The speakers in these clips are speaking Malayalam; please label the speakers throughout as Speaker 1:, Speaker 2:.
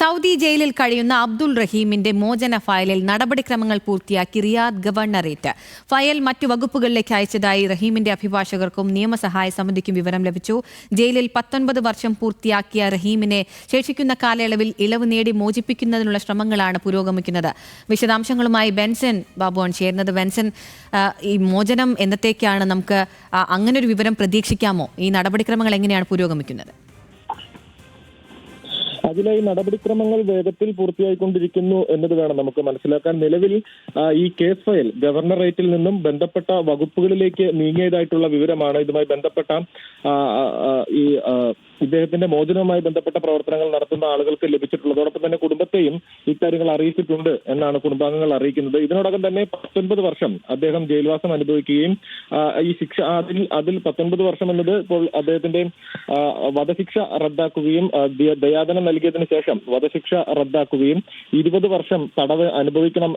Speaker 1: സൗദി ജയിലിൽ കഴിയുന്ന അബ്ദുൾ റഹീമിന്റെ മോചന ഫയലിൽ നടപടിക്രമങ്ങൾ പൂർത്തിയാക്കി റിയാദ് ഗവർണറേറ്റ്. ഫയൽ മറ്റു വകുപ്പുകളിലേക്ക് അയച്ചതായി റഹീമിന്റെ അഭിഭാഷകർക്കും നിയമസഹായ സമിതിക്കും വിവരം ലഭിച്ചു. ജയിലിൽ 19 വർഷം പൂർത്തിയാക്കിയ റഹീമിനെ ശേഷിക്കുന്ന കാലയളവിൽ ഇളവ് നേടി മോചിപ്പിക്കുന്നതിനുള്ള ശ്രമങ്ങളാണ് പുരോഗമിക്കുന്നത്. വിശദാംശങ്ങളുമായി ബെൻസൺ ബാബുവാണ് ചേരുന്നത്. ബെൻസൺ, ഈ മോചനം എന്നത്തേക്കാണ് നമുക്ക് അങ്ങനൊരു വിവരം പ്രതീക്ഷിക്കാമോ? ഈ നടപടിക്രമങ്ങൾ എങ്ങനെയാണ് പുരോഗമിക്കുന്നത്?
Speaker 2: അതിലെ നടപടിക്രമങ്ങൾ വേഗത്തിൽ പൂർത്തിയായിക്കൊണ്ടിരിക്കുന്നു എന്നത് വേണം നമുക്ക് മനസ്സിലാക്കാൻ. നിലവിൽ ഈ കേസ് ഫയൽ ഗവർണറേറ്റിൽ നിന്നും ബന്ധപ്പെട്ട വകുപ്പുകളിലേക്ക് നീങ്ങിയതായിട്ടുള്ള വിവരമാണ്. ഇതുമായി ബന്ധപ്പെട്ട ഇദ്ദേഹത്തിന്റെ മോചനവുമായി ബന്ധപ്പെട്ട പ്രവർത്തനങ്ങൾ നടത്തുന്ന ആളുകൾക്ക് ലഭിച്ചിട്ടുള്ളത്. അതോടൊപ്പം തന്നെ കുടുംബത്തെയും ഇക്കാര്യങ്ങൾ അറിയിച്ചിട്ടുണ്ട് എന്നാണ് കുടുംബാംഗങ്ങൾ അറിയിക്കുന്നത്. ഇതിനോടകം തന്നെ 19 വർഷം അദ്ദേഹം ജയിൽവാസം അനുഭവിക്കുകയും ഈ ശിക്ഷ അതിൽ 19 വർഷം എന്നത് ഇപ്പോൾ അദ്ദേഹത്തിന്റെ വധശിക്ഷ റദ്ദാക്കുകയും ദയാദനം നൽകിയതിനു ശേഷം വധശിക്ഷ റദ്ദാക്കുകയും 20 വർഷം തടവ് അനുഭവിക്കണം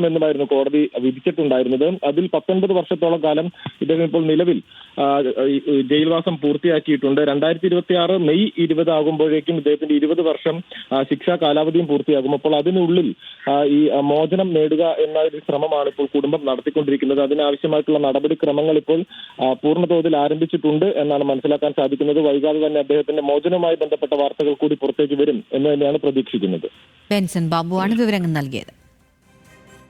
Speaker 2: എന്നുമായിരുന്നു കോടതി വിധിച്ചിട്ടുണ്ടായിരുന്നത്. അതിൽ 19 വർഷത്തോളം കാലം ഇദ്ദേഹം ഇപ്പോൾ നിലവിൽ ജയിൽവാസം പൂർത്തിയാക്കിയിട്ടുണ്ട്. 2026 മെയ് 20 ആകുമ്പോഴേക്കും ഇദ്ദേഹത്തിന്റെ 20 വർഷം ശിക്ഷാ കാലാവധിയും പൂർത്തിയാകും. അപ്പോൾ അതിനുള്ളിൽ ഈ മോചനം നേടുക എന്ന ഒരു ശ്രമമാണ് ഇപ്പോൾ കുടുംബം നടത്തിക്കൊണ്ടിരിക്കുന്നത്. അതിനാവശ്യമായിട്ടുള്ള നടപടിക്രമങ്ങൾ ഇപ്പോൾ പൂർണ്ണതോതിൽ ആരംഭിച്ചിട്ടുണ്ട് എന്നാണ് മനസ്സിലാക്കാൻ സാധിക്കുന്നത്. വൈകാതെ തന്നെ അദ്ദേഹത്തിന്റെ മോചനവുമായി ബന്ധപ്പെട്ട വാർത്തകൾ കൂടി പുറത്തേക്ക് വരും എന്ന് തന്നെയാണ് പ്രതീക്ഷിക്കുന്നത്.
Speaker 1: ബെൻസൺ ബാബുവാണ് വിവരങ്ങൾ നൽകിയത്.